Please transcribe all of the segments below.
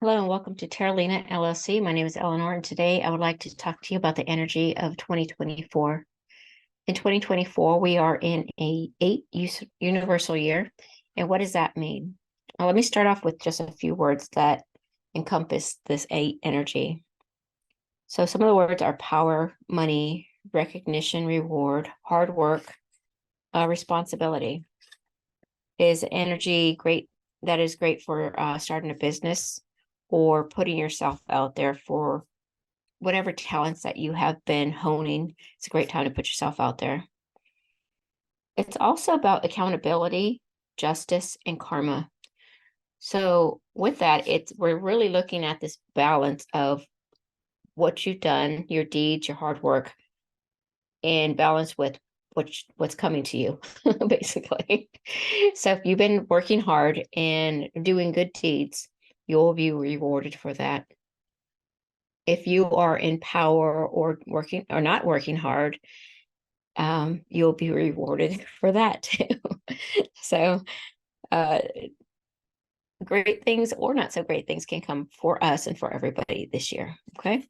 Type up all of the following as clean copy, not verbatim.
Hello and welcome to Terralina LLC. My name is Eleanor, and today I would like to talk to you about the energy of 2024. In 2024, we are in a universal year. And what does that mean? Well, let me start off with just a few words that encompass this 8 energy. So some of the words are power, money, recognition, reward, hard work, responsibility. Is energy great? That is great for starting a business or putting yourself out there for whatever talents that you have been honing. It's a great time to put yourself out there. It's also about accountability, justice, and karma. So with that, we're really looking at this balance of what you've done, your deeds, your hard work, and balance with what's coming to you, basically. So if you've been working hard and doing good deeds, you'll be rewarded for that. If you are in power or working or not working hard, you'll be rewarded for that too. So great things or not so great things can come for us and for everybody this year. Okay.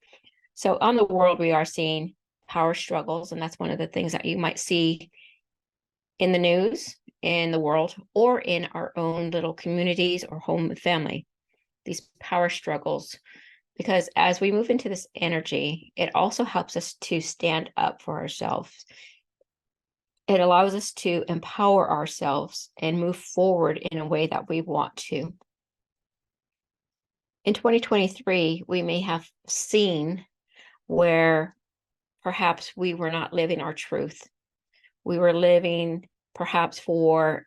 So on the world, we are seeing power struggles, and that's one of the things that you might see in the news, in the world, or in our own little communities or home and family, these power struggles. Because as we move into this energy, it also helps us to stand up for ourselves. It allows us to empower ourselves and move forward in a way that we want to. In 2023, we may have seen where perhaps we were not living our truth. We were living perhaps for,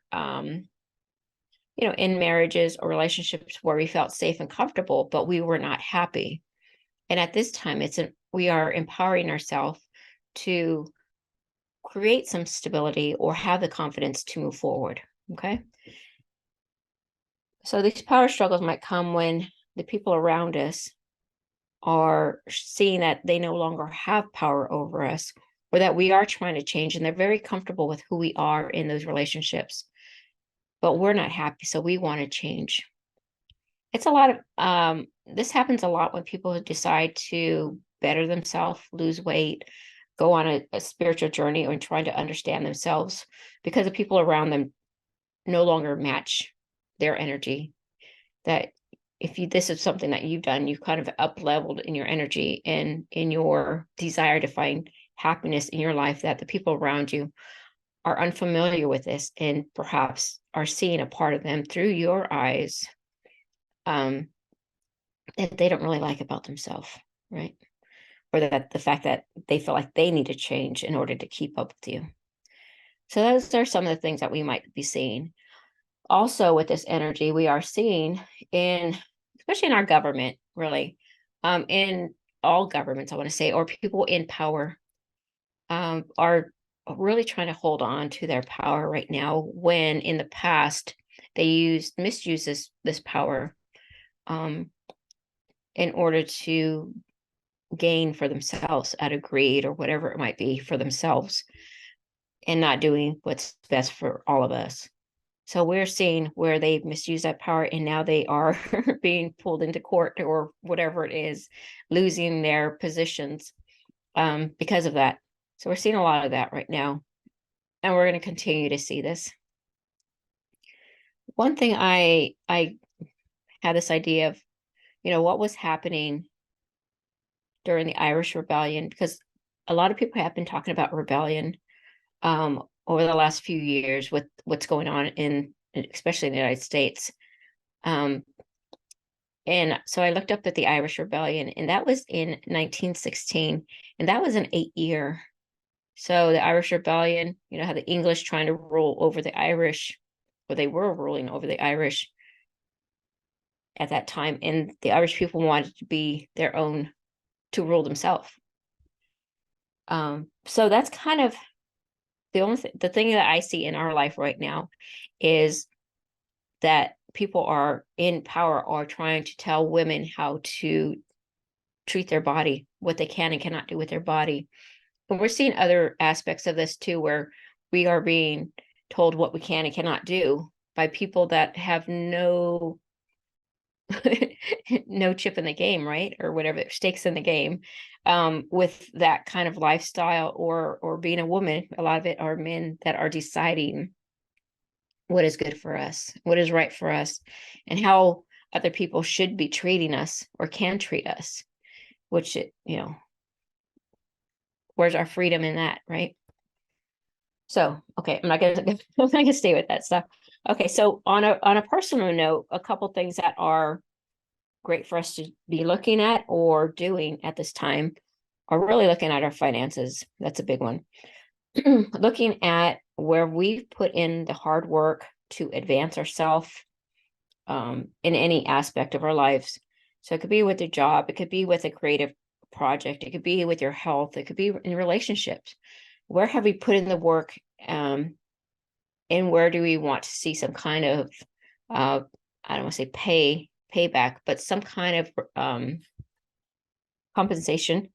in marriages or relationships where we felt safe and comfortable, but we were not happy. And at this time, we are empowering ourselves to create some stability or have the confidence to move forward. Okay. So these power struggles might come when the people around us are seeing that they no longer have power over us, or that we are trying to change and they're very comfortable with who we are in those relationships, but we're not happy. So we want to change. It's a lot of, this happens a lot when people decide to better themselves, lose weight, go on a spiritual journey, or trying to understand themselves, because the people around them no longer match their energy. That if this is something that you've done, you've kind of up leveled in your energy and in your desire to find happiness in your life, that the people around you are unfamiliar with this and perhaps are seeing a part of them through your eyes that they don't really like about themselves, right? Or that the fact that they feel like they need to change in order to keep up with you. So those are some of the things that we might be seeing. Also with this energy, we are seeing especially in our government, really, in all governments, I want to say, or people in power are really trying to hold on to their power right now, when in the past they misused this power in order to gain for themselves out of greed or whatever it might be for themselves, and not doing what's best for all of us. So we're seeing where they've misused that power, and now they are being pulled into court or whatever it is, losing their positions because of that. So we're seeing a lot of that right now, and we're going to continue to see this. One thing I had this idea of, what was happening during the Irish Rebellion, because a lot of people have been talking about rebellion over the last few years with what's going on especially in the United States. And so I looked up at the Irish Rebellion, and that was in 1916, and that was an 8-year. So the Irish Rebellion, how the English trying to rule over the Irish, or they were ruling over the Irish at that time, and the Irish people wanted to be their own, to rule themselves. So that's kind of the thing that I see in our life right now, is that people are in power are trying to tell women how to treat their body, what they can and cannot do with their body. And we're seeing other aspects of this too, where we are being told what we can and cannot do by people that have no no chip in the game, right? Or whatever, stakes in the game, with that kind of lifestyle, or being a woman. A lot of it are men that are deciding what is good for us, what is right for us, and how other people should be treating us or can treat us, which where's our freedom in that, right? So, okay, I'm not gonna I'm not gonna stay with that stuff. Okay, so on a personal note, a couple things that are great for us to be looking at or doing at this time are really looking at our finances. That's a big one. Looking at where we've put in the hard work to advance ourselves, in any aspect of our lives. So it could be with a job, it could be with a creative project, it could be with your health, it could be in relationships. Where have we put in the work? And where do we want to see some kind of, I don't want to say payback, but some kind of compensation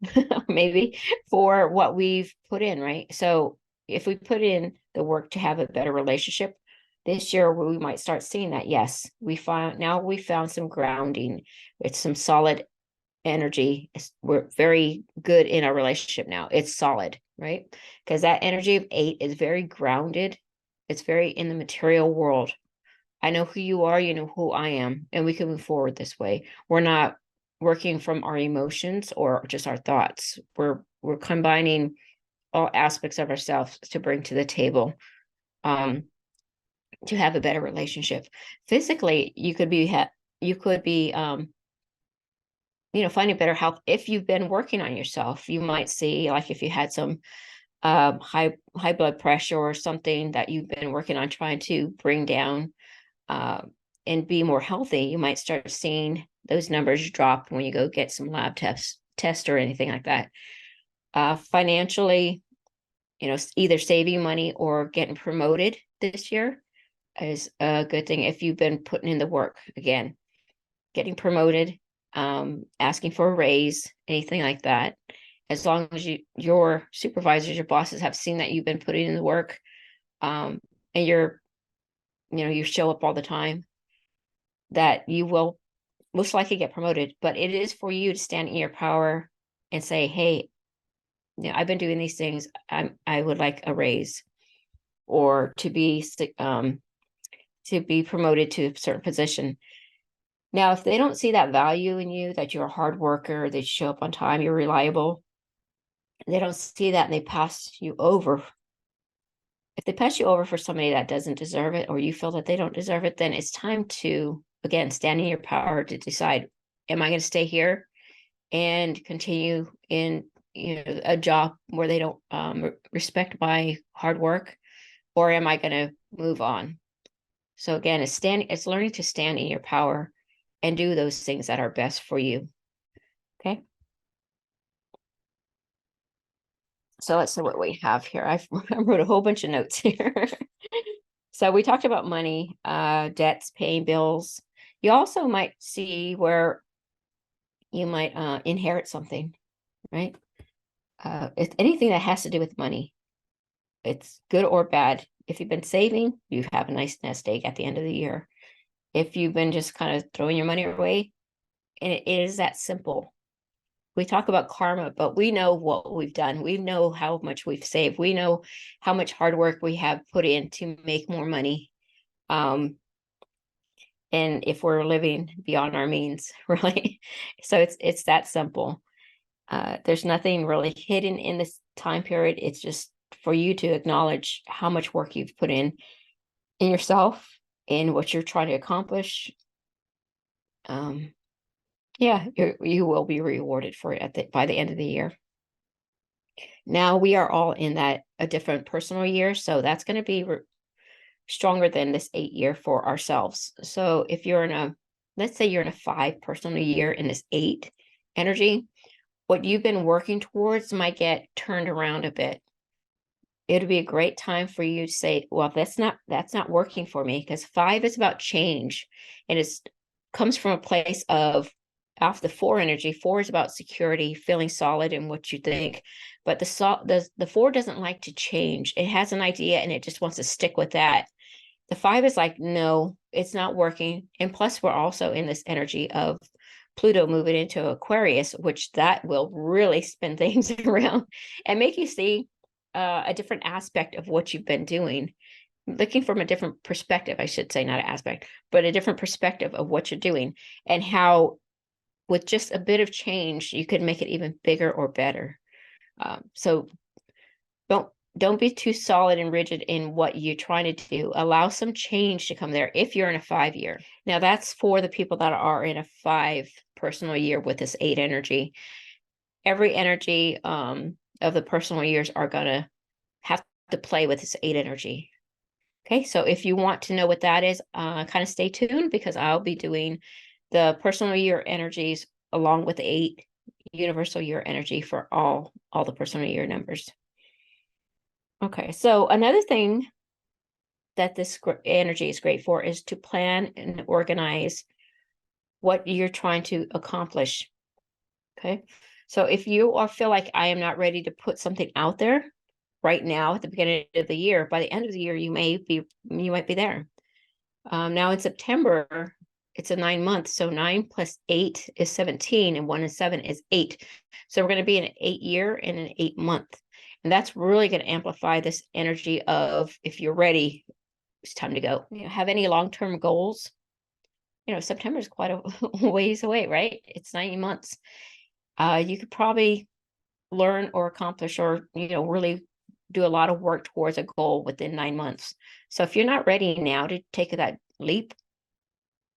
maybe for what we've put in, right? So if we put in the work to have a better relationship this year, we might start seeing that. Yes, we found some grounding. It's some solid energy. We're very good in our relationship now. It's solid, right? Because that energy of 8 is very grounded. It's very in the material world. I know who you are, you know who I am, and we can move forward this way. We're not working from our emotions or just our thoughts. We're combining all aspects of ourselves to bring to the table, to have a better relationship. Physically, you could be finding better health if you've been working on yourself. You might see, like, if you had some high blood pressure or something that you've been working on trying to bring down, and be more healthy, you might start seeing those numbers drop when you go get some lab test or anything like that. Financially, either saving money or getting promoted this year is a good thing if you've been putting in the work. Again, getting promoted, asking for a raise, anything like that. As long as your supervisors, your bosses have seen that you've been putting in the work, and you show up all the time, that you will most likely get promoted. But it is for you to stand in your power and say, hey, I've been doing these things. I would like a raise, or to be promoted to a certain position. Now, if they don't see that value in you, that you're a hard worker, that you show up on time, you're reliable, they don't see that and they pass you over. If they pass you over for somebody that doesn't deserve it, or you feel that they don't deserve it, then it's time to, again, stand in your power to decide, am I going to stay here and continue in a job where they don't respect my hard work, or am I going to move on? So again, it's learning to stand in your power and do those things that are best for you. Okay. So let's see what we have here. I wrote a whole bunch of notes here. So we talked about money, debts, paying bills. You also might see where you might inherit something, right? It's anything that has to do with money. It's good or bad. If you've been saving, you have a nice nest egg at the end of the year. If you've been just kind of throwing your money away, and it is that simple. We talk about karma, but we know what we've done. We know how much we've saved. We know how much hard work we have put in to make more money. And if we're living beyond our means, really. So it's that simple. There's nothing really hidden in this time period. It's just for you to acknowledge how much work you've put in yourself and what you're trying to accomplish. Yeah, you will be rewarded for it by the end of the year. Now we are all in a different personal year, so that's going to be stronger than this 8 year for ourselves. So if you're let's say you're in a 5 personal year in this 8 energy, what you've been working towards might get turned around a bit. It'd be a great time for you to say, well, that's not working for me, because 5 is about change, and it comes from a place of, off the 4 energy. 4 is about security, feeling solid in what you think. But the 4 doesn't like to change. It has an idea and it just wants to stick with that. The 5 is like, no, it's not working. And plus, we're also in this energy of Pluto moving into Aquarius, which that will really spin things around and make you see a different aspect of what you've been doing, looking from a different perspective, I should say, not an aspect, but a different perspective of what you're doing, and how with just a bit of change, you could make it even bigger or better. So don't don't be too solid and rigid in what you're trying to do. Allow some change to come there if you're in a 5 year. Now that's for the people that are in a 5 personal year with this 8 energy. Every energy of the personal years are gonna have to play with this 8 energy. Okay, so if you want to know what that is, kind of stay tuned, because I'll be doing the personal year energies along with the 8 universal year energy for all the personal year numbers. Okay, so another thing that this energy is great for is to plan and organize what you're trying to accomplish. Okay, so if you feel like I am not ready to put something out there right now at the beginning of the year, by the end of the year, you might be there. Now in September, it's a 9 month. So 9 plus 8 is 17, and 1 and 7 is 8. So we're going to be in an 8 year and an 8 month. And that's really going to amplify this energy of, if you're ready, it's time to go. You know, have any long-term goals? You know, September is quite a ways away, right? It's 9 months. You could probably learn or accomplish, or, you know, really do a lot of work towards a goal within 9 months. So if you're not ready now to take that leap,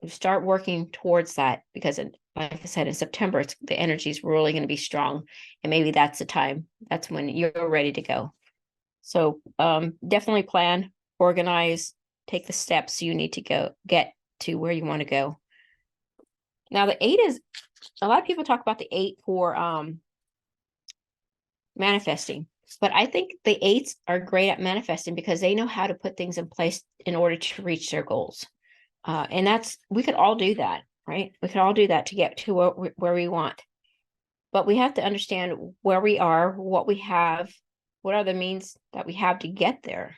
start working towards that, because like I said, in September, the energy is really going to be strong, and maybe that's the time. That's when you're ready to go. So definitely plan, organize, take the steps you need to get to where you want to go. Now the 8 is, a lot of people talk about the 8 for manifesting, but I think the 8s are great at manifesting because they know how to put things in place in order to reach their goals. And we could all do that, right? We could all do that to get to where we want. But we have to understand where we are, what we have, what are the means that we have to get there.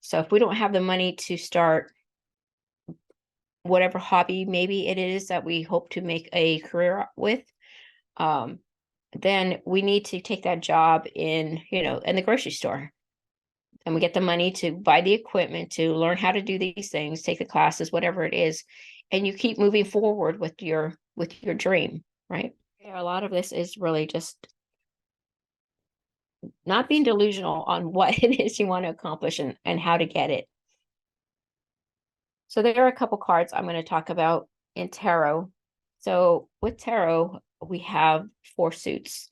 So if we don't have the money to start whatever hobby maybe it is that we hope to make a career with, then we need to take that job in the grocery store. And we get the money to buy the equipment, to learn how to do these things, take the classes, whatever it is, and you keep moving forward with your dream, right? Yeah, a lot of this is really just not being delusional on what it is you want to accomplish and how to get it. So there are a couple cards I'm going to talk about in tarot. So with tarot, we have 4 suits.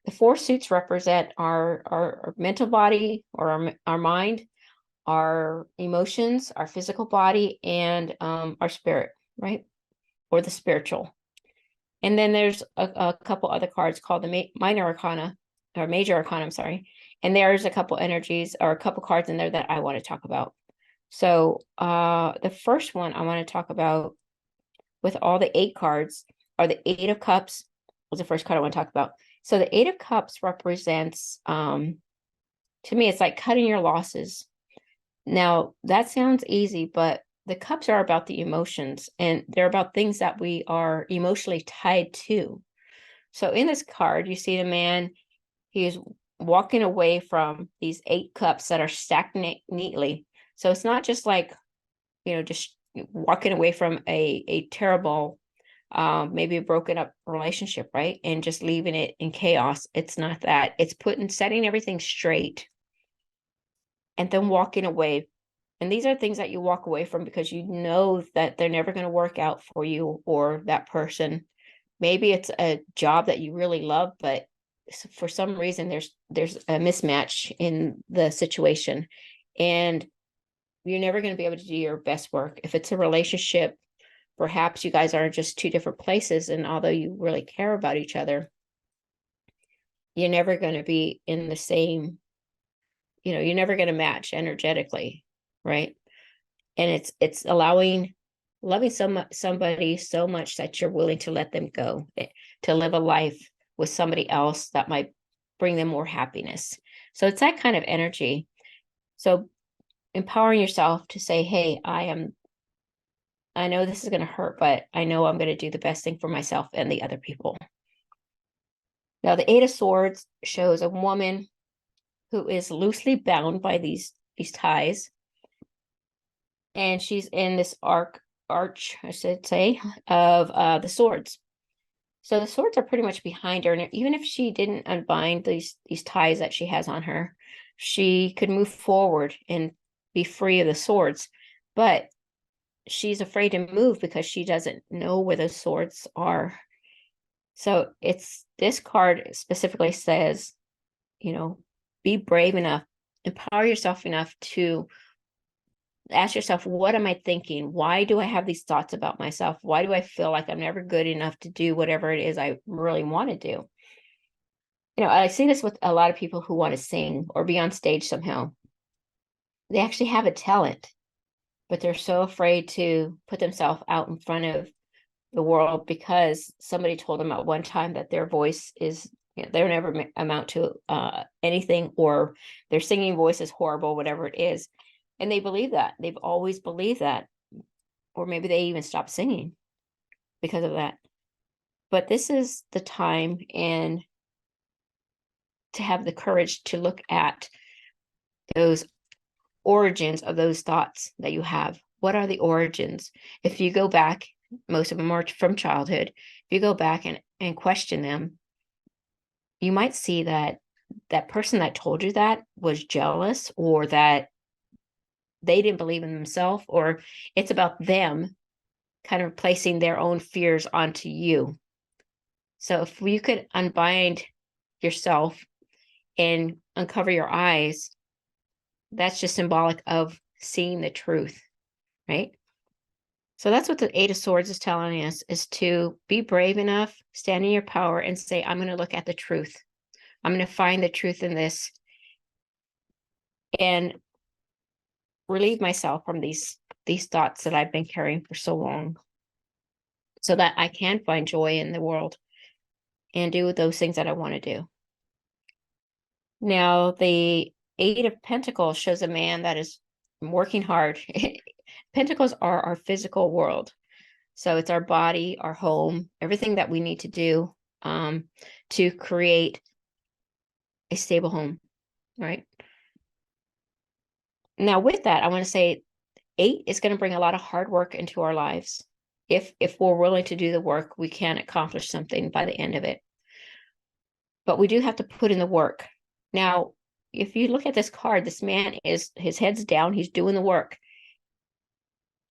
The 4 suits represent our mental body, or our mind, our emotions, our physical body, and our spirit, right? Or the spiritual. And then there's a couple other cards called the minor arcana, or major arcana, I'm sorry. And there's a couple energies, or a couple cards in there that I want to talk about. So the first one I want to talk about with all the 8 cards are the 8 of Cups was the first card I want to talk about. So the 8 of Cups represents, to me, it's like cutting your losses. Now, that sounds easy, but the cups are about the emotions, and they're about things that we are emotionally tied to. So in this card, you see the man, he is walking away from these 8 cups that are stacked neatly. So it's not just like, just walking away from a terrible, maybe a broken up relationship, right? And just leaving it in chaos. It's not that. It's setting everything straight and then walking away. And these are things that you walk away from because you know that they're never going to work out for you or that person. Maybe it's a job that you really love, but for some reason there's a mismatch in the situation, and you're never going to be able to do your best work. If it's a relationship, perhaps you guys are just 2 different places, and although you really care about each other, you're never going to be in the same, you're never going to match energetically, right? And it's loving somebody so much that you're willing to let them go, to live a life with somebody else that might bring them more happiness. So it's that kind of energy. So empowering yourself to say, hey, I know this is going to hurt, but I know I'm going to do the best thing for myself and the other people. Now, the Eight of Swords shows a woman who is loosely bound by these ties, and she's in this arch, I should say, of the swords. So the swords are pretty much behind her, and even if she didn't unbind these ties that she has on her, she could move forward and be free of the swords. But she's afraid to move because she doesn't know where those swords are. So it's this card specifically says, be brave enough, empower yourself enough to ask yourself, what am I thinking? Why do I have these thoughts about myself? Why do I feel like I'm never good enough to do whatever it is I really want to do? I see this with a lot of people who want to sing or be on stage somehow. They actually have a talent, but they're so afraid to put themselves out in front of the world because somebody told them at one time that their voice is, they'll never amount to anything, or their singing voice is horrible, whatever it is. And they believe that. They've always believed that. Or maybe they even stopped singing because of that. But this is the time and to have the courage to look at those origins of those thoughts that you have. What are the origins? If you go back, most of them are from childhood. If you go back and question them, you might see that that person that told you that was jealous, or that they didn't believe in themselves, or it's about them kind of placing their own fears onto you. So if you could unbind yourself and uncover your eyes, that's just symbolic of seeing the truth, right? So that's what the Eight of Swords is telling us, is to be brave enough, stand in your power, and say, I'm going to look at the truth. I'm going to find the truth in this and relieve myself from these thoughts that I've been carrying for so long, so that I can find joy in the world and do those things that I want to do. Now, the Eight of Pentacles shows a man that is working hard. Pentacles are our physical world. So it's our body, our home, everything that we need to do to create a stable home, right? Now, with that, I want to say 8 is going to bring a lot of hard work into our lives. If we're willing to do the work, we can accomplish something by the end of it. But we do have to put in the work. Now, if you look at this card, this man his head's down, he's doing the work.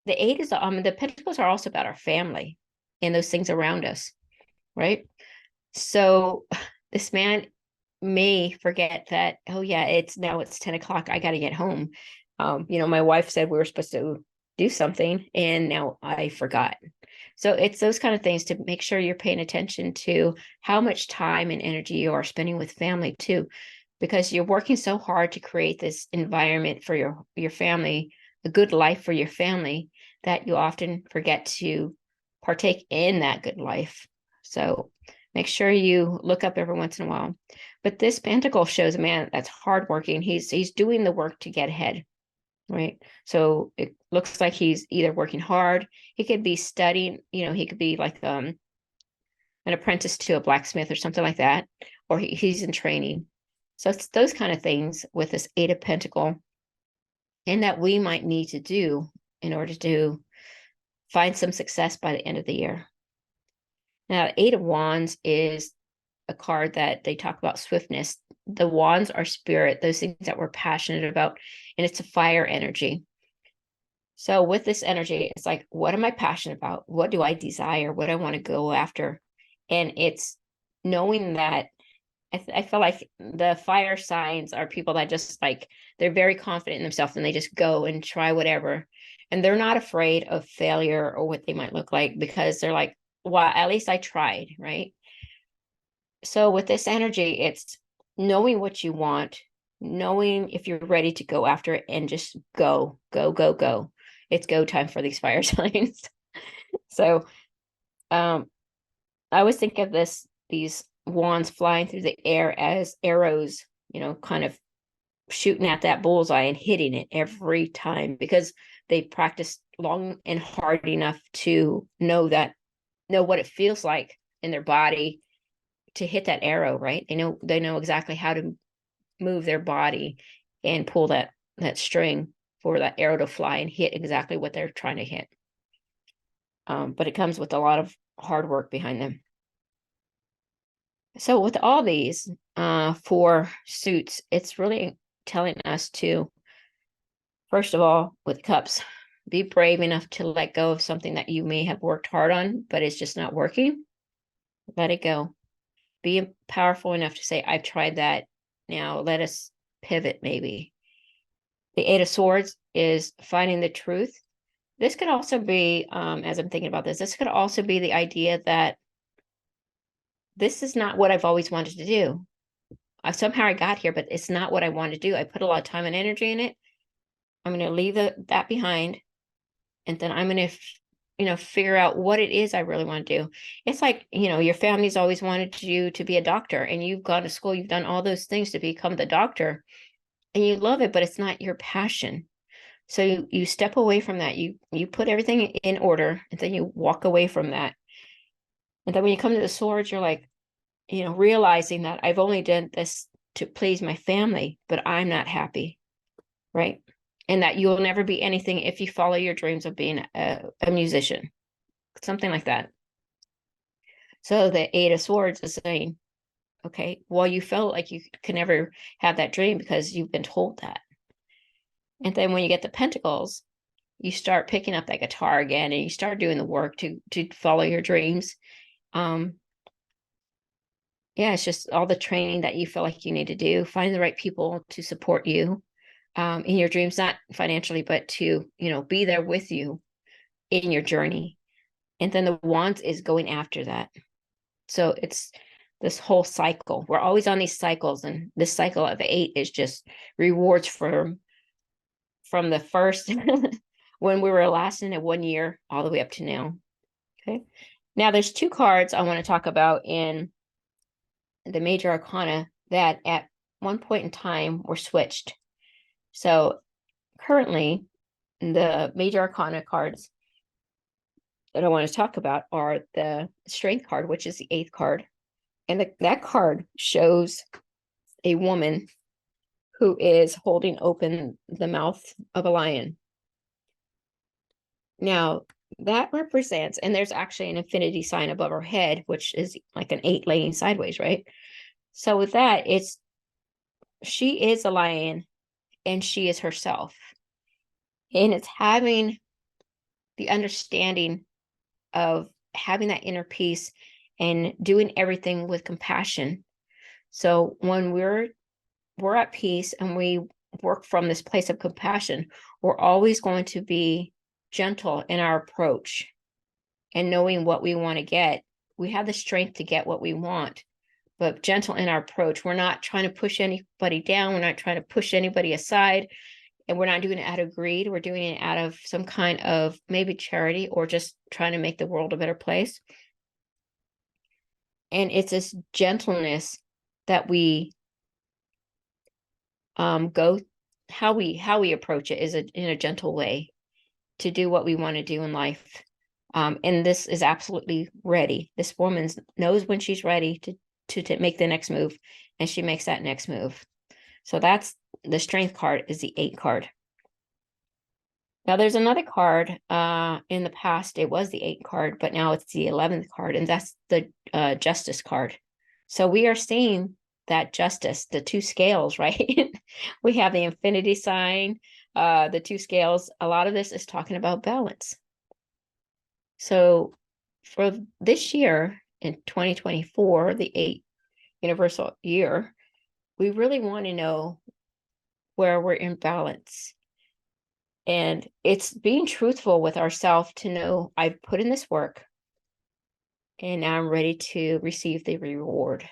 The 8 is the pentacles are also about our family and those things around us, right? So this man may forget that, oh yeah, it's 10 o'clock, I got to get home. My wife said we were supposed to do something and now I forgot. So it's those kind of things to make sure you're paying attention to how much time and energy you are spending with family too, because you're working so hard to create this environment for your family, a good life for your family, that you often forget to partake in that good life. So make sure you look up every once in a while. But this pentacle shows a man that's hardworking. He's doing the work to get ahead, right? So it looks like he's either working hard. He could be studying. He could be like an apprentice to a blacksmith or something like that, or he's in training. So it's those kind of things with this Eight of Pentacle, and that we might need to do in order to find some success by the end of the year. Now, Eight of Wands is a card that they talk about swiftness. The wands are spirit, those things that we're passionate about, and it's a fire energy. So with this energy, it's like, what am I passionate about? What do I desire? What do I want to go after? And it's knowing that I feel like the fire signs are people that just they're very confident in themselves and they just go and try whatever. And they're not afraid of failure or what they might look like, because they're like, well, at least I tried, right? So with this energy, it's knowing what you want, knowing if you're ready to go after it, and just go, go, go, go. It's go time for these fire signs. So I always think of these wands flying through the air as arrows, kind of shooting at that bullseye and hitting it every time because they practiced long and hard enough to know what it feels like in their body to hit that arrow, right? They know exactly how to move their body and pull that string for that arrow to fly and hit exactly what they're trying to hit. But it comes with a lot of hard work behind them. So with all these 4 suits, it's really telling us to, first of all, with cups, be brave enough to let go of something that you may have worked hard on, but it's just not working. Let it go. Be powerful enough to say, I've tried that. Now let us pivot, maybe. The 8 of Swords is finding the truth. This could also be, as I'm thinking about this could also be the idea that this is not what I've always wanted to do. Somehow I got here, but it's not what I want to do. I put a lot of time and energy in it. I'm going to leave that behind. And then I'm going to, figure out what it is I really want to do. It's like, your family's always wanted you to be a doctor, and you've gone to school, you've done all those things to become the doctor, and you love it, but it's not your passion. So you step away from that. You put everything in order, and then you walk away from that. And then when you come to the swords, you're like, realizing that I've only done this to please my family, but I'm not happy, right? And that you'll never be anything if you follow your dreams of being a musician, something like that. So the 8 of Swords is saying, okay, well, you felt like you could never have that dream because you've been told that. And then when you get the Pentacles, you start picking up that guitar again, and you start doing the work to follow your dreams. Yeah, it's just all the training that you feel like you need to do. Find the right people to support you in your dreams, not financially, but to, be there with you in your journey. And then the Wands is going after that. So it's this whole cycle. We're always on these cycles, and this cycle of 8 is just rewards from the first when we were last in it 1 year all the way up to now. Okay. Now there's 2 cards I want to talk about in the major arcana that at one point in time were switched. So currently the major arcana cards that I want to talk about are the Strength card, which is the 8th card. And that card shows a woman who is holding open the mouth of a lion. Now, that represents, and there's actually an infinity sign above her head, which is like an 8 laying sideways, right? So with that, she is a lion and she is herself. And it's having the understanding of having that inner peace and doing everything with compassion. So when we're at peace and we work from this place of compassion, we're always going to be gentle in our approach and knowing what we want to get. We have the strength to get what we want, but gentle in our approach. We're not trying to push anybody down. We're not trying to push anybody aside. And we're not doing it out of greed. We're doing it out of some kind of maybe charity or just trying to make the world a better place. And it's this gentleness that we go, how we approach it is in a gentle way to do what we want to do in life. And this is absolutely ready. This woman knows when she's ready to make the next move, and she makes that next move. So that's the Strength card, is the 8 card. Now there's another card. In the past, it was the 8 card, but now it's the 11th card, and that's the Justice card. So we are seeing that justice, the 2 scales, right? We have the infinity sign, the 2 scales. A lot of this is talking about balance. So for this year in 2024, the 8 universal year, we really want to know where we're in balance. And it's being truthful with ourselves to know I've put in this work and now I'm ready to receive the reward.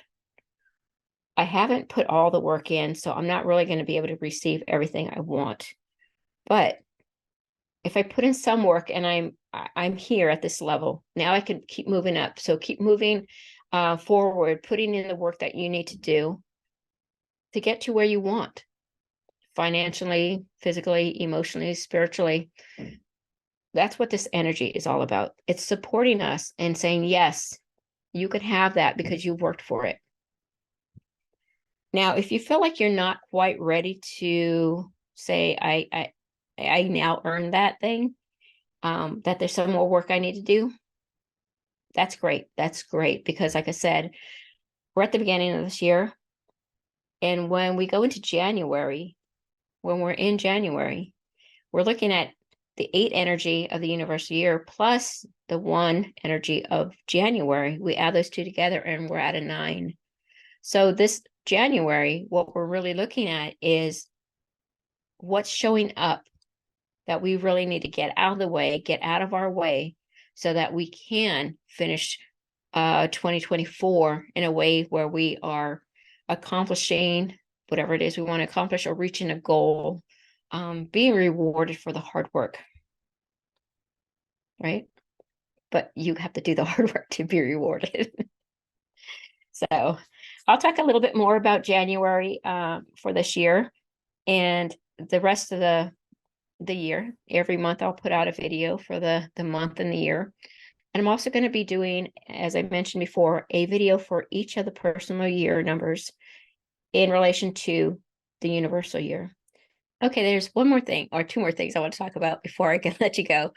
I haven't put all the work in, so I'm not really going to be able to receive everything I want. But if I put in some work and I'm here at this level, now I can keep moving up. So keep moving forward, putting in the work that you need to do to get to where you want. financially, physically, emotionally, spiritually. That's what this energy is all about. It's supporting us and saying, yes, you could have that because you worked for it. Now, if you feel like you're not quite ready to say, I now earned that thing, that there's some more work I need to do, that's great. That's great. Because like I said, we're at the beginning of this year. And when we go into January, when we're in January, we're looking at the 8 energy of the universal year plus the 1 energy of January. We add those two together and we're at a 9. So this January, what we're really looking at is what's showing up that we really need to get out of the way, get out of our way, so that we can finish 2024 in a way where we are accomplishing whatever it is we want to accomplish or reaching a goal, being rewarded for the hard work, right? But you have to do the hard work to be rewarded. So I'll talk a little bit more about January for this year, and the rest of the year. Every month I'll put out a video for the month and the year. And I'm also going to be doing, as I mentioned before, a video for each of the personal year numbers in relation to the universal year. Okay, there's one more thing, or 2 more things I want to talk about before I can let you go.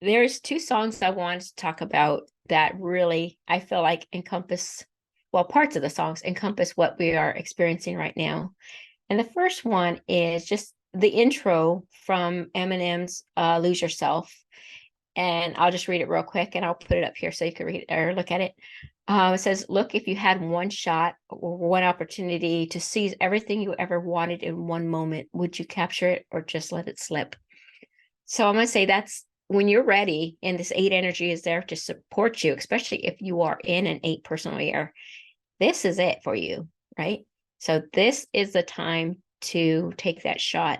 There's 2 songs I wanted to talk about that really, I feel like encompass, well, parts of the songs encompass what we are experiencing right now. And the first one is just the intro from Eminem's Lose Yourself. And I'll just read it real quick and I'll put it up here so you can read it or look at it. It says, look, if you had one shot or one opportunity to seize everything you ever wanted in one moment, would you capture it or just let it slip? So I'm going to say that's when you're ready, and this 8 energy is there to support you, especially if you are in an 8 personal year. This is it for you, right? So this is the time to take that shot.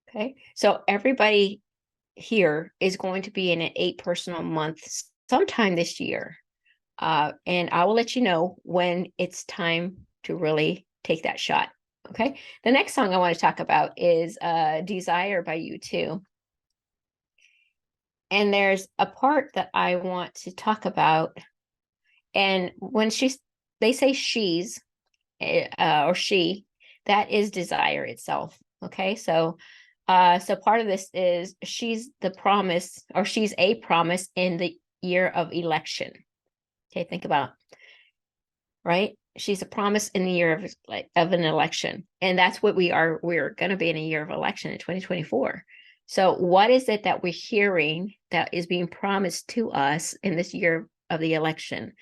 Okay. So everybody here is going to be in an 8 personal month sometime this year. And I will let you know when it's time to really take that shot. Okay. The next song I want to talk about is Desire by U2. And there's a part that I want to talk about. And when they say she's or she, that is desire itself. Okay. So part of this is she's the promise, or she's a promise in the year of election. Okay, think about, right? She's a promise in the year of an election. And that's what we're going to be in a year of election in 2024. So what is it that we're hearing that is being promised to us in this year of the election?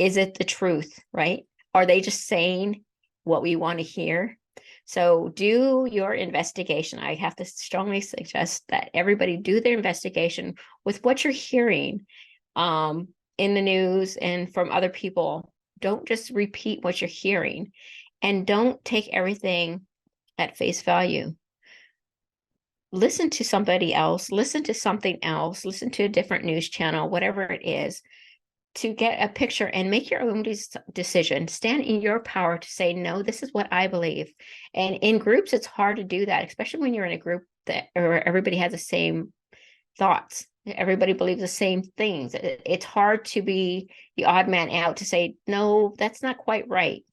Is it the truth, right? Are they just saying what we want to hear? So do your investigation. I have to strongly suggest that everybody do their investigation with what you're hearing in the news and from other people. Don't just repeat what you're hearing, and don't take everything at face value. Listen to somebody else, listen to something else, listen to a different news channel, whatever it is, to get a picture and make your own decision. Stand in your power to say, no, this is what I believe. And in groups, it's hard to do that, especially when you're in a group that or everybody has the same thoughts. Everybody believes the same things. It's hard to be the odd man out to say, no, that's not quite right.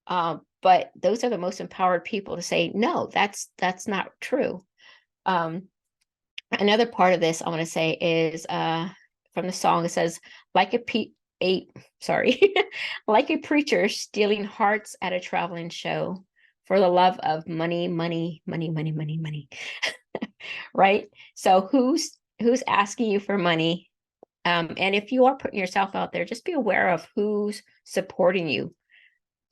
But those are the most empowered people to say, no, that's not true. Another part of this I want to say is from the song. It says, like like a preacher stealing hearts at a traveling show for the love of money, money, money, money, money, money. Right? So who's asking you for money? And if you are putting yourself out there, just be aware of who's supporting you.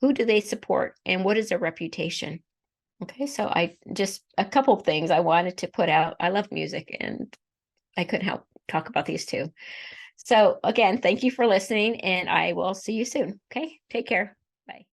Who do they support, and what is their reputation? Okay, so I just a couple of things I wanted to put out. I love music, and I couldn't help talk about these 2. So again, thank you for listening, and I will see you soon. Okay, take care. Bye.